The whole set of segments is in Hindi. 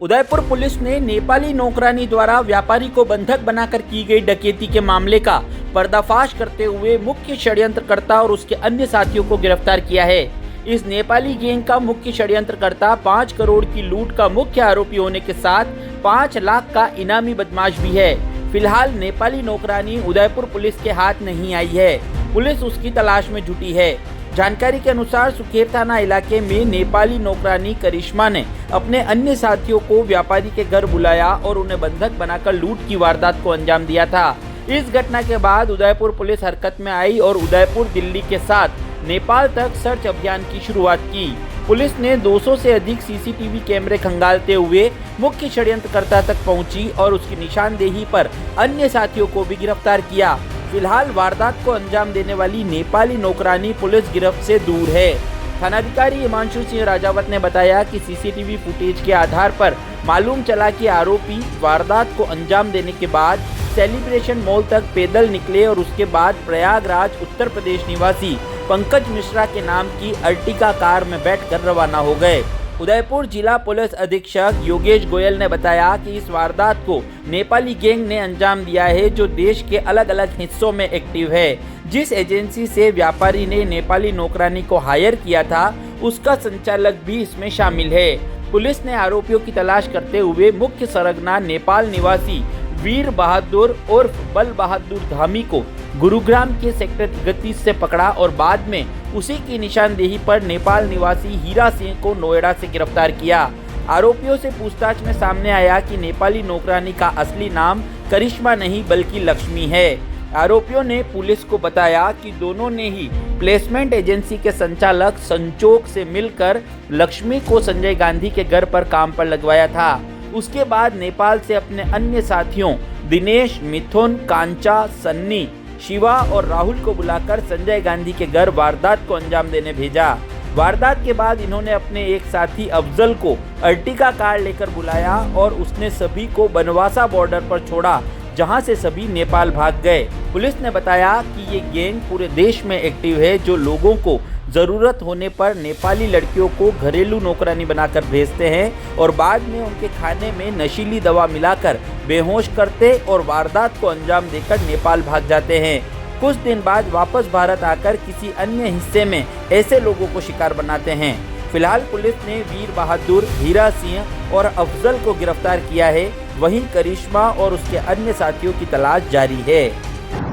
उदयपुर पुलिस ने नेपाली नौकरानी द्वारा व्यापारी को बंधक बनाकर की गई डकैती के मामले का पर्दाफाश करते हुए मुख्य षड्यंत्रकर्ता और उसके अन्य साथियों को गिरफ्तार किया है। इस नेपाली गैंग का मुख्य षड्यंत्रकर्ता 5 करोड़ की लूट का मुख्य आरोपी होने के साथ 5 लाख का इनामी बदमाश भी है। फिलहाल नेपाली नौकरानी उदयपुर पुलिस के हाथ नहीं आई है। पुलिस उसकी तलाश में जुटी है। जानकारी के अनुसार सुखेर थाना इलाके में नेपाली नौकरानी करिश्मा ने अपने अन्य साथियों को व्यापारी के घर बुलाया और उन्हें बंधक बनाकर लूट की वारदात को अंजाम दिया था। इस घटना के बाद उदयपुर पुलिस हरकत में आई और उदयपुर, दिल्ली के साथ नेपाल तक सर्च अभियान की शुरुआत की। पुलिस ने 200 से अधिक सीसीटीवी कैमरे खंगालते हुए मुख्य षड्यंत्रकर्ता तक पहुंची और उसकी निशानदेही पर अन्य साथियों को भी गिरफ्तार किया। फिलहाल वारदात को अंजाम देने वाली नेपाली नौकरानी पुलिस गिरफ्त से दूर है। थानाधिकारी हिमांशु सिंह राजावत ने बताया कि सीसीटीवी फुटेज के आधार पर मालूम चला कि आरोपी वारदात को अंजाम देने के बाद सेलिब्रेशन मॉल तक पैदल निकले और उसके बाद प्रयागराज उत्तर प्रदेश निवासी पंकज मिश्रा के नाम की अर्टिगा कार में बैठकर रवाना हो गए। उदयपुर जिला पुलिस अधीक्षक योगेश गोयल ने बताया कि इस वारदात को नेपाली गैंग ने अंजाम दिया है, जो देश के अलग अलग हिस्सों में एक्टिव है। जिस एजेंसी से व्यापारी ने नेपाली नौकरानी को हायर किया था, उसका संचालक भी इसमें शामिल है। पुलिस ने आरोपियों की तलाश करते हुए मुख्य सरगना नेपाल निवासी वीर बहादुर उर्फ बल बहादुर धामी को गुरुग्राम के सेक्टर 31 से पकड़ा और बाद में उसी की निशानदेही पर नेपाल निवासी हीरा सिंह को नोएडा से गिरफ्तार किया। आरोपियों से पूछताछ में सामने आया कि नेपाली नौकरानी का असली नाम करिश्मा नहीं बल्कि लक्ष्मी है। आरोपियों ने पुलिस को बताया कि दोनों ने ही प्लेसमेंट एजेंसी के संचालक संचोक से मिलकर लक्ष्मी को संजय गांधी के घर पर काम पर लगवाया था। उसके बाद नेपाल से अपने अन्य साथियों दिनेश, मिथुन, कांचा, सन्नी, शिवा और राहुल को बुलाकर संजय गांधी के घर वारदात को अंजाम देने भेजा। वारदात के बाद इन्होंने अपने एक साथी अफजल को अर्टिगा कार लेकर बुलाया और उसने सभी को बनवासा बॉर्डर पर छोड़ा, जहां से सभी नेपाल भाग गए। पुलिस ने बताया कि ये गैंग पूरे देश में एक्टिव है, जो लोगों को ज़रूरत होने पर नेपाली लड़कियों को घरेलू नौकरानी बनाकर भेजते हैं और बाद में उनके खाने में नशीली दवा मिलाकर बेहोश करते और वारदात को अंजाम देकर नेपाल भाग जाते हैं। कुछ दिन बाद वापस भारत आकर किसी अन्य हिस्से में ऐसे लोगों को शिकार बनाते हैं। फिलहाल पुलिस ने वीर बहादुर, हीरा सिंह और अफजल को गिरफ्तार किया है। वहीं करिश्मा और उसके अन्य साथियों की तलाश जारी है।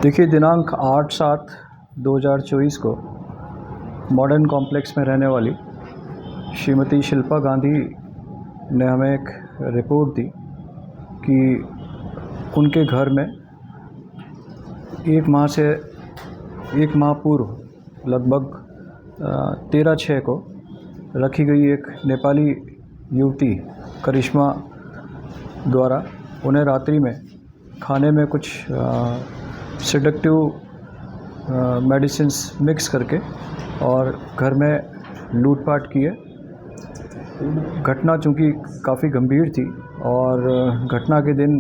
देखिए, दिनांक 8/7/2024 को मॉडर्न कॉम्प्लेक्स में रहने वाली श्रीमती शिल्पा गांधी ने हमें एक रिपोर्ट दी कि उनके घर में 1 माह पूर्व लगभग 13/6 को रखी गई एक नेपाली युवती करिश्मा द्वारा उन्हें रात्रि में खाने में कुछ सेडेक्टिव मेडिसिन्स मिक्स करके और घर में लूटपाट किए। घटना चूँकि काफ़ी गंभीर थी और घटना के दिन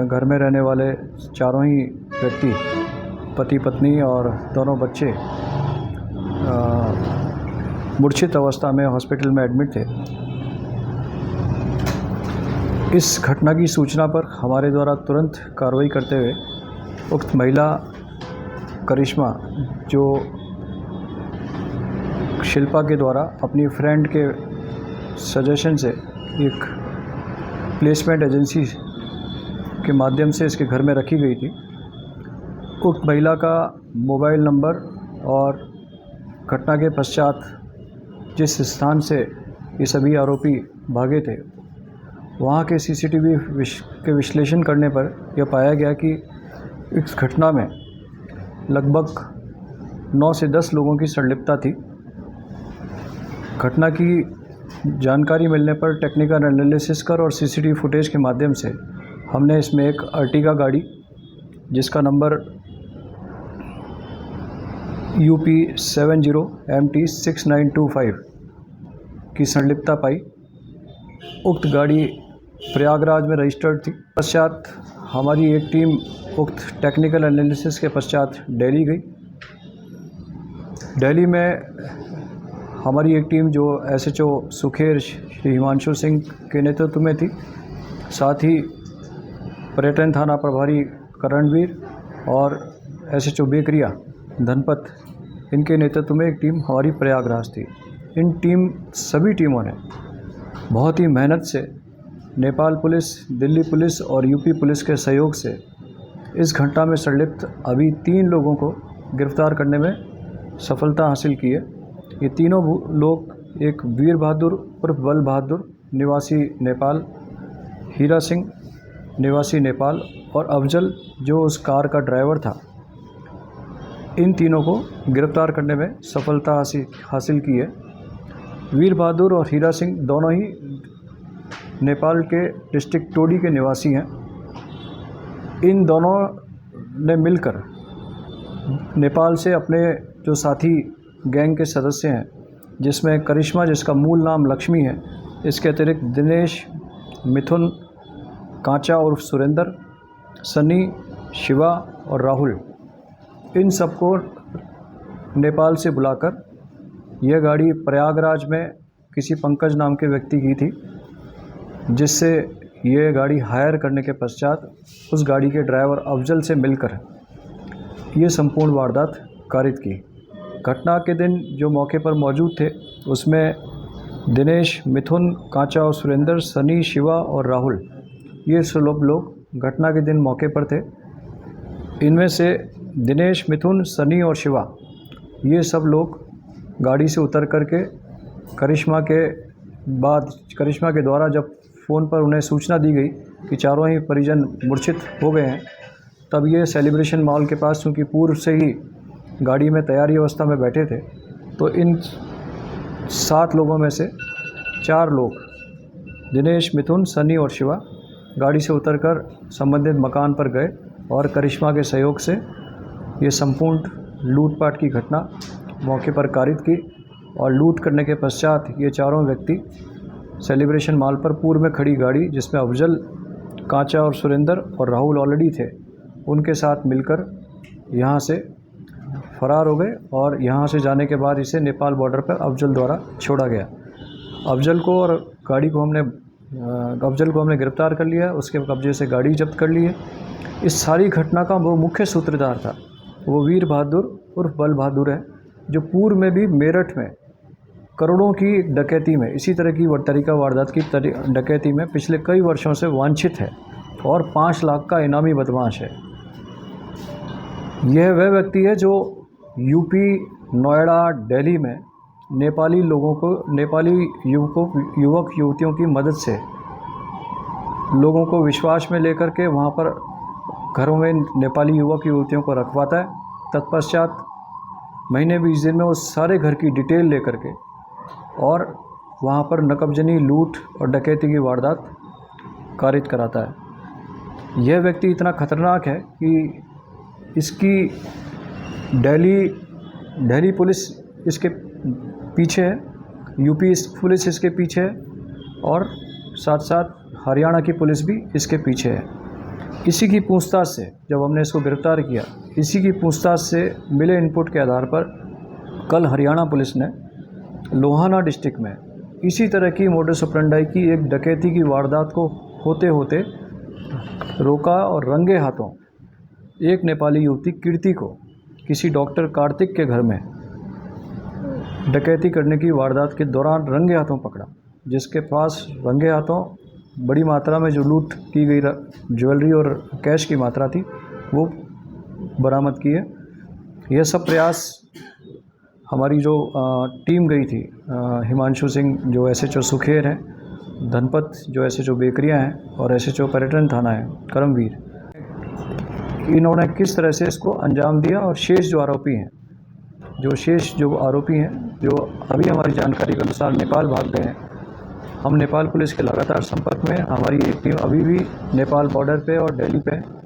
घर में रहने वाले चारों ही व्यक्ति, पति पत्नी और दोनों बच्चे, मूर्छित अवस्था में हॉस्पिटल में एडमिट थे। इस घटना की सूचना पर हमारे द्वारा तुरंत कार्रवाई करते हुए उक्त महिला करिश्मा, जो शिल्पा के द्वारा अपनी फ्रेंड के सजेशन से एक प्लेसमेंट एजेंसी के माध्यम से इसके घर में रखी गई थी, उक्त महिला का मोबाइल नंबर और घटना के पश्चात जिस स्थान से ये सभी आरोपी भागे थे, वहाँ के सीसीटीवी के विश्लेषण करने पर यह पाया गया कि इस घटना में लगभग 9 से 10 लोगों की संलिप्तता थी। घटना की जानकारी मिलने पर टेक्निकल एनालिसिस कर और सीसीटीवी फुटेज के माध्यम से हमने इसमें एक अर्टिगा गाड़ी जिसका नंबर UP 70MT 6925 की संलिप्तता पाई। उक्त गाड़ी प्रयागराज में रजिस्टर्ड थी। पश्चात हमारी एक टीम उक्त टेक्निकल एनालिसिस के पश्चात दिल्ली गई। दिल्ली में हमारी एक टीम जो SHO सुखेर श्री हिमांशु सिंह के नेतृत्व में थी। साथ ही पर्यटन थाना प्रभारी करणवीर और SHO बेकरिया धनपत, इनके नेतृत्व में एक टीम हमारी प्रयागराज थी। इन सभी टीमों ने बहुत ही मेहनत से नेपाल पुलिस, दिल्ली पुलिस और यूपी पुलिस के सहयोग से इस घटना में संलिप्त अभी 3 लोगों को गिरफ्तार करने में सफलता हासिल की है। ये तीनों लोग, एक वीर बहादुर उर्फ बल बहादुर निवासी नेपाल, हीरा सिंह निवासी नेपाल और अफजल जो उस कार का ड्राइवर था, इन तीनों को गिरफ्तार करने में सफलता हासिल की है। वीर बहादुर और हीरा सिंह दोनों ही नेपाल के डिस्ट्रिक्ट टोडी के निवासी हैं। इन दोनों ने मिलकर नेपाल से अपने जो साथी गैंग के सदस्य हैं, जिसमें करिश्मा, जिसका मूल नाम लक्ष्मी है, इसके अतिरिक्त दिनेश, मिथुन, कांचा उर्फ सुरेंद्र, सनी, शिवा और राहुल, इन सबको नेपाल से बुलाकर यह गाड़ी प्रयागराज में किसी पंकज नाम के व्यक्ति की थी, जिससे ये गाड़ी हायर करने के पश्चात उस गाड़ी के ड्राइवर अफजल से मिलकर ये संपूर्ण वारदात कारित की। घटना के दिन जो मौके पर मौजूद थे उसमें दिनेश, मिथुन, कांचा और सुरेंद्र, सनी, शिवा और राहुल, ये सब लोग घटना के दिन मौके पर थे। इनमें से दिनेश, मिथुन, सनी और शिवा, ये सब लोग गाड़ी से उतर करके करिश्मा के द्वारा जब फ़ोन पर उन्हें सूचना दी गई कि चारों ही परिजन मूर्छित हो गए हैं, तब ये सेलिब्रेशन मॉल के पास, चूँकि पूर्व से ही गाड़ी में तैयारी अवस्था में बैठे थे, तो इन 7 लोगों में से 4 लोग, दिनेश, मिथुन, सनी और शिवा, गाड़ी से उतरकर संबंधित मकान पर गए और करिश्मा के सहयोग से ये संपूर्ण लूटपाट की घटना मौके पर कारित की। और लूट करने के पश्चात ये चारों व्यक्ति सेलिब्रेशन मॉल पर पूर्व में खड़ी गाड़ी, जिसमें अफजल, कांचा और सुरेंद्र और राहुल ऑलरेडी थे, उनके साथ मिलकर यहाँ से फरार हो गए। और यहाँ से जाने के बाद इसे नेपाल बॉर्डर पर अफजल द्वारा छोड़ा गया। अफजल को और गाड़ी को हमने गिरफ्तार कर लिया, उसके कब्जे से गाड़ी जब्त कर ली है। इस सारी घटना का वो मुख्य सूत्रधार था, वो वीर बहादुर उर्फ बल बहादुर है, जो पूर्व में भी मेरठ में करोड़ों की डकैती में, इसी तरह की तरीका वारदात की डकैती में पिछले कई वर्षों से वांछित है और 5 लाख का इनामी बदमाश है। यह वह व्यक्ति है जो यूपी, नोएडा, दिल्ली में नेपाली युवक युवतियों की मदद से लोगों को विश्वास में लेकर के वहाँ पर घरों में नेपाली युवक युवतियों को रखवाता है। तत्पश्चात महीने 20 दिन में वो सारे घर की डिटेल लेकर के और वहाँ पर नकबजनी, लूट और डकैती की वारदात कारित कराता है। यह व्यक्ति इतना खतरनाक है कि इसकी दिल्ली पुलिस इसके पीछे है, यूपी पुलिस इसके पीछे है और साथ साथ हरियाणा की पुलिस भी इसके पीछे है। इसी की पूछताछ से जब हमने इसको गिरफ्तार किया, इसी की पूछताछ से मिले इनपुट के आधार पर कल हरियाणा पुलिस ने लोहाना डिस्ट्रिक्ट में इसी तरह की मोडस ऑपरेंडाई की एक डकैती की वारदात को होते होते रोका और रंगे हाथों एक नेपाली युवती कीर्ति को किसी डॉक्टर कार्तिक के घर में डकैती करने की वारदात के दौरान रंगे हाथों पकड़ा, जिसके पास रंगे हाथों बड़ी मात्रा में जो लूट की गई ज्वेलरी और कैश की मात्रा थी वो बरामद की है। यह सब प्रयास हमारी जो टीम गई थी, हिमांशु सिंह जो SHO सुखेर हैं, धनपत जो SHO बेकरिया हैं और SHO पर्यटन थाना है करमवीर, इन्होंने किस तरह से इसको अंजाम दिया और शेष जो आरोपी हैं, जो अभी हमारी जानकारी के अनुसार नेपाल भाग गए हैं। हम नेपाल पुलिस के लगातार संपर्क में, हमारी एक टीम अभी भी नेपाल बॉर्डर पे और दिल्ली पे